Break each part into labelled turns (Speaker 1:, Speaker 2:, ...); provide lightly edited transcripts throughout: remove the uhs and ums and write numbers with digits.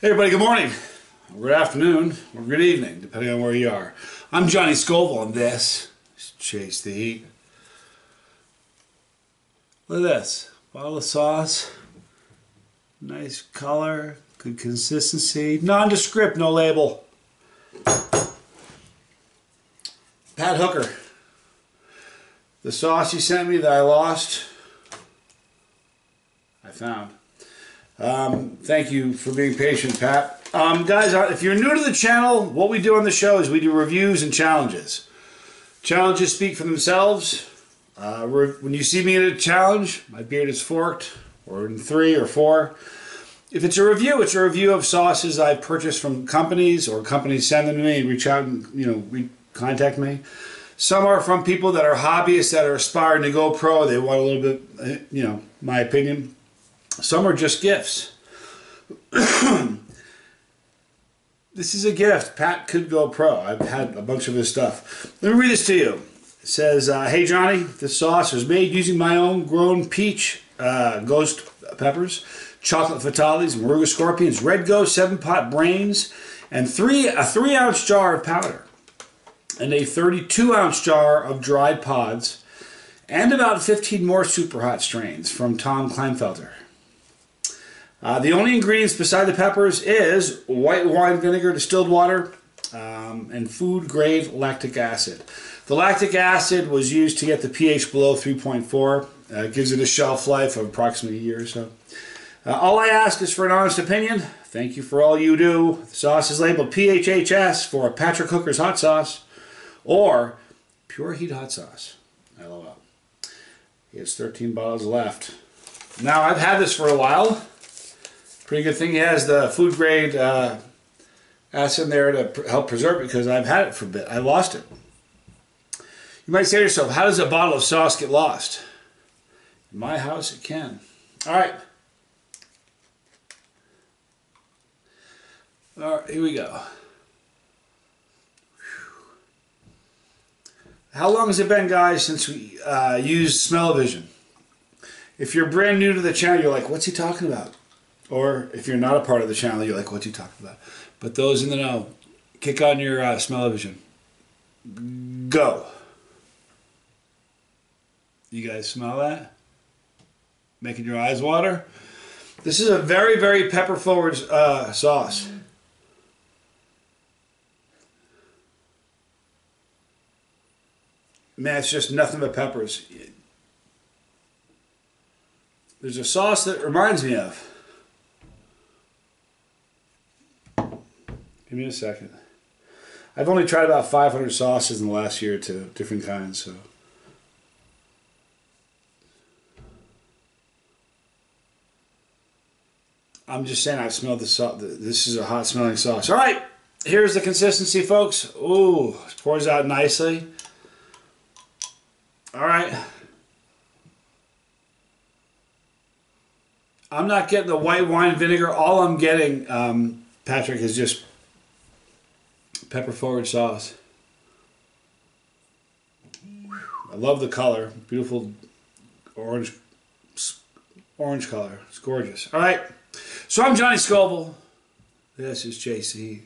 Speaker 1: Hey everybody, good morning, or good afternoon, or good evening, depending on where you are. I'm Johnny Scoville, and this is Chase the Heat. Look at this, bottle of sauce, nice color, good consistency, nondescript, no label. Pat Hooker, the sauce he sent me that I lost, I found. Thank you for being patient, Pat. Guys, if you're new to the channel, what we do on the show is we do reviews and challenges. Challenges speak for themselves. When you see me in a challenge, my beard is forked, or in 3 or 4. If it's a review of sauces I've purchased from companies, or companies send them to me and reach out and contact me. Some are from people that are hobbyists that are aspiring to go pro. They want a little bit, my opinion. Some are just gifts. This is a gift. Pat could go pro. I've had a bunch of his stuff. Let me read this to you. It says, hey Johnny, this sauce was made using my own grown peach ghost peppers, chocolate fatales, Moruga scorpions, red ghost, 7-pot brains, and a 3-ounce jar of powder, and a 32-ounce jar of dried pods, and about 15 more super hot strains from Tom Kleinfelter. The only ingredients beside the peppers is white wine vinegar, distilled water, and food-grade lactic acid. The lactic acid was used to get the pH below 3.4. It gives it a shelf life of approximately a year or so. All I ask is for an honest opinion. Thank you for all you do. The sauce is labeled P.H.H.S. for Patrick Hooker's hot sauce or Pure Heat hot sauce. LOL. He has 13 bottles left. Now, I've had this for a while. Pretty good thing he has the food grade acid in there to help preserve it, because I've had it for a bit. I lost it. You might say to yourself, how does a bottle of sauce get lost? In my house, it can. All right, here we go. How long has it been, guys, since we used smell-o-vision? If you're brand new to the channel, you're like, what's he talking about? Or if you're not a part of the channel, you're like, what's he talking about? But those in the know, kick on your smell-o-vision. Go. You guys smell that? Making your eyes water? This is a very, very pepper-forward sauce. Man, it's just nothing but peppers. There's a sauce that reminds me of. Give me a second. I've only tried about 500 sauces in the last year or two, different kinds. So, I'm just saying I've smelled the sauce. This is a hot smelling sauce. All right, here's the consistency, folks. Ooh, it pours out nicely. All right. I'm not getting the white wine vinegar. All I'm getting, Patrick, is just pepper forward sauce. I love the color. Beautiful orange color. It's gorgeous. All right. So I'm Johnny Scoville. This is Chasetheheat.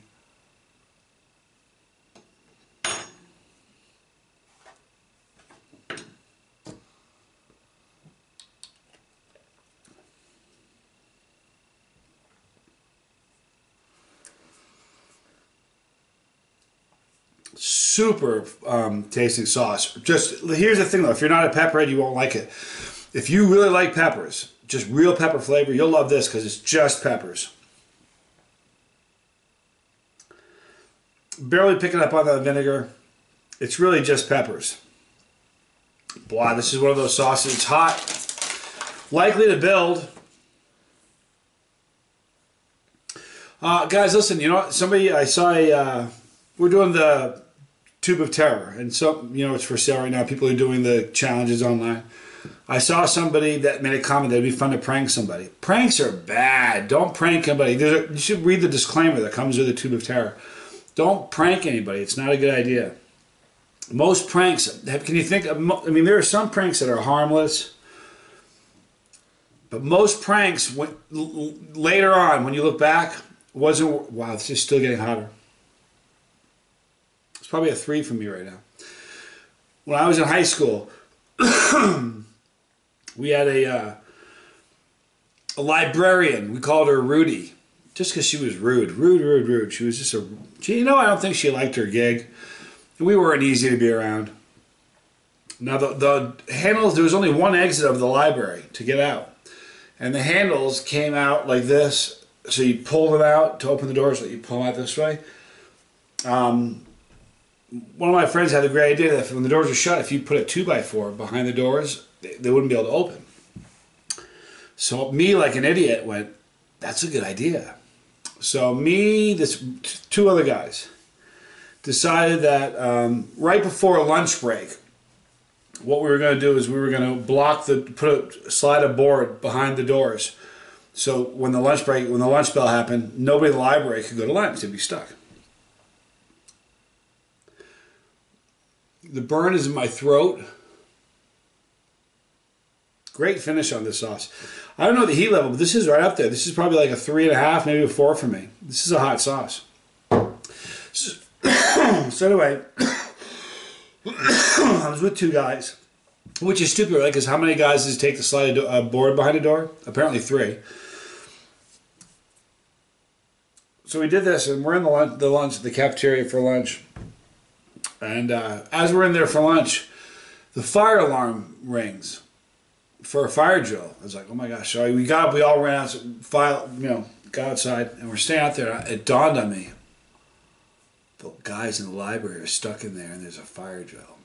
Speaker 1: Super tasting sauce. Just here's the thing though, if you're not a pepperhead, you won't like it. If you really like peppers, just real pepper flavor, you'll love this because it's just peppers. Barely picking up on the vinegar. It's really just peppers. Wow, this is one of those sauces. It's hot, likely to build. Guys, listen, you know, somebody, I saw we're doing the Tube of Terror, and so, it's for sale right now. People are doing the challenges online. I saw somebody that made a comment that it'd be fun to prank somebody. Pranks are bad. Don't prank anybody. You should read the disclaimer that comes with the Tube of Terror. Don't prank anybody. It's not a good idea. Most pranks, can you think of, I mean, there are some pranks that are harmless, but most pranks, later on, when you look back, Wasn't, wow, this is still getting hotter. It's probably a 3 for me right now. When I was in high school, we had a librarian. We called her Rudy, just because she was rude. Rude. She was just I don't think she liked her gig. We weren't easy to be around. Now, the handles, there was only one exit of the library to get out. And the handles came out like this. So you pull them out to open the doors, so you pull them out this way. One of my friends had a great idea that when the doors are shut, if you put a 2x4 behind the doors, they wouldn't be able to open. So me, like an idiot, went, that's a good idea. So me, this 2 other guys, decided that right before a lunch break, what we were going to do is we were going to slide a board behind the doors. So when the lunch bell happened, nobody in the library could go to lunch. They'd be stuck. The burn is in my throat. Great finish on this sauce. I don't know the heat level, but this is right up there. This is probably like a 3.5, maybe a 4 for me. This is a hot sauce. So anyway, I was with 2 guys, which is stupid, right? Because how many guys does it take to slide a board behind a door? Apparently 3. So we did this, and we're in the cafeteria for lunch. And as we're in there for lunch, the fire alarm rings for a fire drill. I was like, oh my gosh! So we all ran out, got outside, and we're staying out there. It dawned on me: the guys in the library are stuck in there, and there's a fire drill.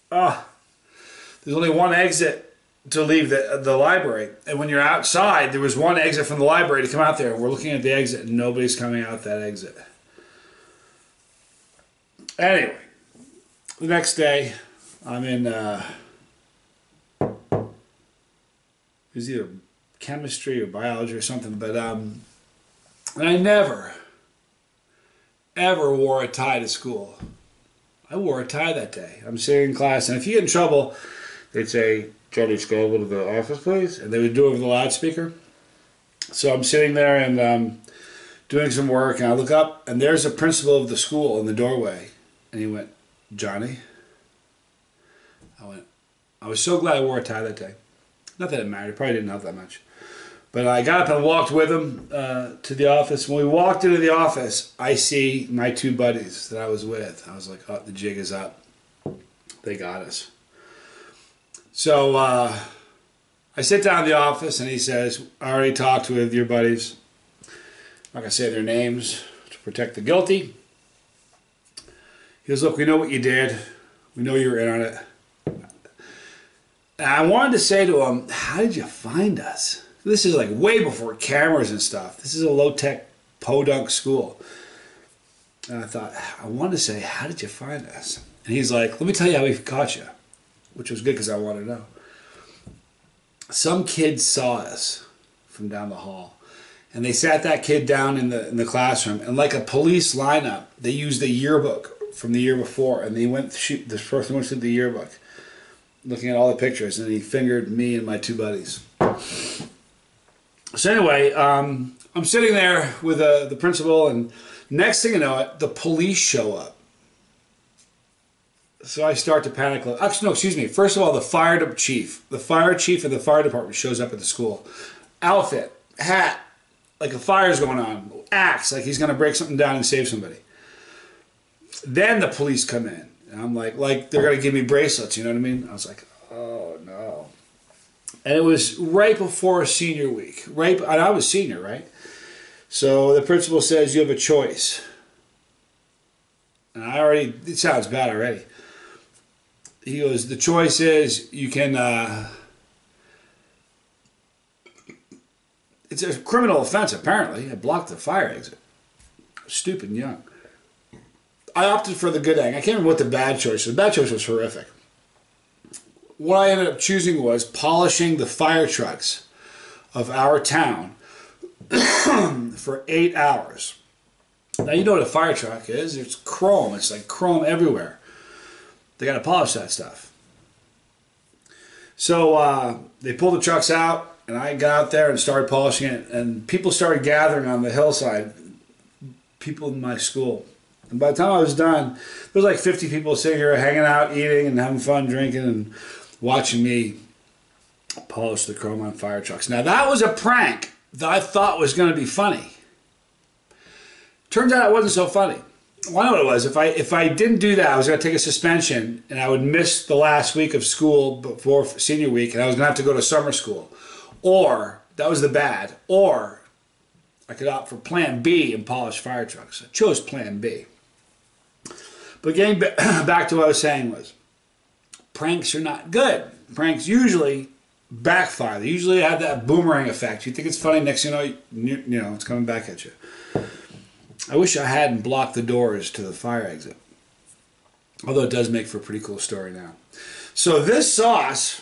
Speaker 1: There's only one exit to leave the library, and when you're outside, there was one exit from the library to come out there. We're looking at the exit, and nobody's coming out that exit. Anyway, the next day, I'm in, it was either chemistry or biology or something, but, and I never, ever wore a tie to school. I wore a tie that day. I'm sitting in class, and if you get in trouble, they'd say, Johnny Scoville to the office, please, and they would do it over the loudspeaker. So I'm sitting there and doing some work, and I look up, and there's the principal of the school in the doorway. And he went, Johnny? I was so glad I wore a tie that day. Not that it mattered. It probably didn't help that much. But I got up and walked with him to the office. When we walked into the office, I see my 2 buddies that I was with. I was like, oh, the jig is up. They got us. So I sit down in the office, and he says, I already talked with your buddies. I'm not going to say their names to protect the guilty. He goes, look, we know what you did. We know you were in on it. And I wanted to say to him, how did you find us? This is like way before cameras and stuff. This is a low-tech podunk school. And I thought, I wanted to say, how did you find us? And he's like, let me tell you how we caught you. Which was good because I wanted to know. Some kids saw us from down the hall. And they sat that kid down in the classroom. And like a police lineup, they used the yearbook from the year before, and this person went through the yearbook looking at all the pictures, and he fingered me and my 2 buddies. So anyway, I'm sitting there with the principal, and next thing you know, the police show up. So I start to panic. Actually, no, excuse me. First of all, the fire chief of the fire department shows up at the school. Outfit, hat, like a fire's going on, axe, like he's going to break something down and save somebody. Then the police come in, and I'm like they're going to give me bracelets, you know what I mean? I was like, oh no. And it was right before senior week. And I was senior, right? So the principal says, you have a choice. And it sounds bad already. He goes, the choice is you can, it's a criminal offense apparently. I blocked the fire exit. Stupid and young. I opted for the good egg. I can't remember what the bad choice was. The bad choice was horrific. What I ended up choosing was polishing the fire trucks of our town for 8 hours. Now you know what a fire truck is. It's chrome. It's like chrome everywhere. They got to polish that stuff. So they pulled the trucks out. And I got out there and started polishing it, and people started gathering on the hillside, people in my school. And by the time I was done, there was like 50 people sitting here hanging out, eating, and having fun, drinking, and watching me polish the chrome on fire trucks. Now, that was a prank that I thought was going to be funny. Turns out it wasn't so funny. Well, I know what it was. If I didn't do that, I was going to take a suspension, and I would miss the last week of school before senior week, and I was going to have to go to summer school. Or, that was the bad, or I could opt for plan B and polish fire trucks. I chose plan B. But getting back to what I was saying was, pranks are not good. Pranks usually backfire. They usually have that boomerang effect. You think it's funny, next thing you know, it's coming back at you. I wish I hadn't blocked the doors to the fire exit. Although it does make for a pretty cool story now. So this sauce,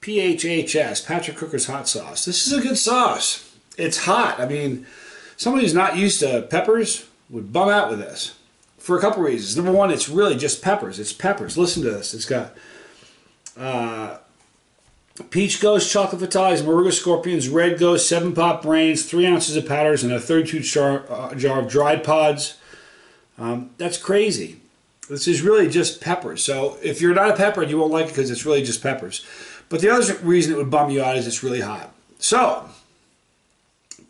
Speaker 1: P.H.H.S, Patrick Cooker's hot sauce. This is a good sauce. It's hot. I mean, somebody who's not used to peppers would bum out with this. For a couple reasons. Number one, it's really just peppers. It's peppers. Listen to this. It's got peach ghost, chocolate fatales, moruga scorpions, red ghost, 7 pop brains, 3 ounces of powders, and a 32 jar of dried pods. That's crazy. This is really just peppers. So if you're not a pepper, you won't like it because it's really just peppers. But the other reason it would bum you out is it's really hot. So,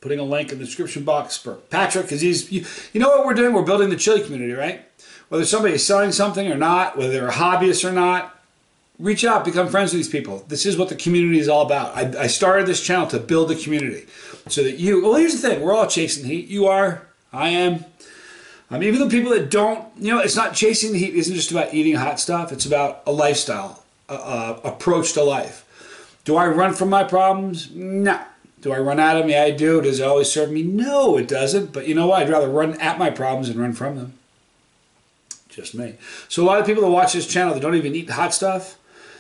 Speaker 1: putting a link in the description box for Patrick, because you know what we're doing? We're building the chili community, right? Whether somebody is selling something or not, whether they're a hobbyist or not, reach out, become friends with these people. This is what the community is all about. I started this channel to build the community. So that well, here's the thing. We're all chasing heat. You are. I am. Even the people that don't, it's not chasing the heat. Isn't just about eating hot stuff. It's about a lifestyle, approach to life. Do I run from my problems? No. Do I run at them? Yeah, I do. Does it always serve me? No, it doesn't. But you know what? I'd rather run at my problems than run from them. Just me. So a lot of people that watch this channel that don't even eat hot stuff,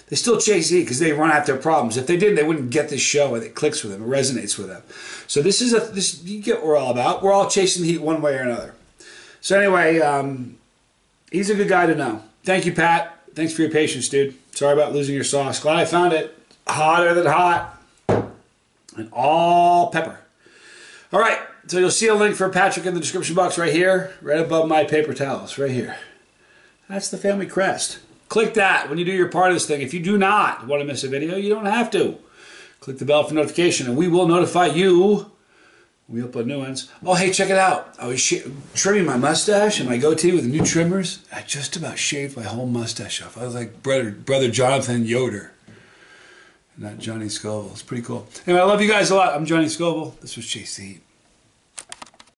Speaker 1: they still chase heat because they run at their problems. If they didn't, they wouldn't get this show, and it clicks with them, it resonates with them. So this you get what we're all about. We're all chasing the heat one way or another. So anyway, he's a good guy to know. Thank you, Pat. Thanks for your patience, dude. Sorry about losing your sauce. Glad I found it. Hotter than hot. And all pepper. All right, so you'll see a link for Patrick in the description box right here, right above my paper towels, right here. That's the family crest. Click that when you do your part of this thing. If you do not want to miss a video, you don't have to. Click the bell for notification, and we will notify you when we upload new ones. Oh, hey, check it out. I was trimming my mustache and my goatee with new trimmers. I just about shaved my whole mustache off. I was like brother Jonathan Yoder. Not Johnny Scoville. It's pretty cool. Anyway, I love you guys a lot. I'm Johnny Scoville. This was Chase the Heat.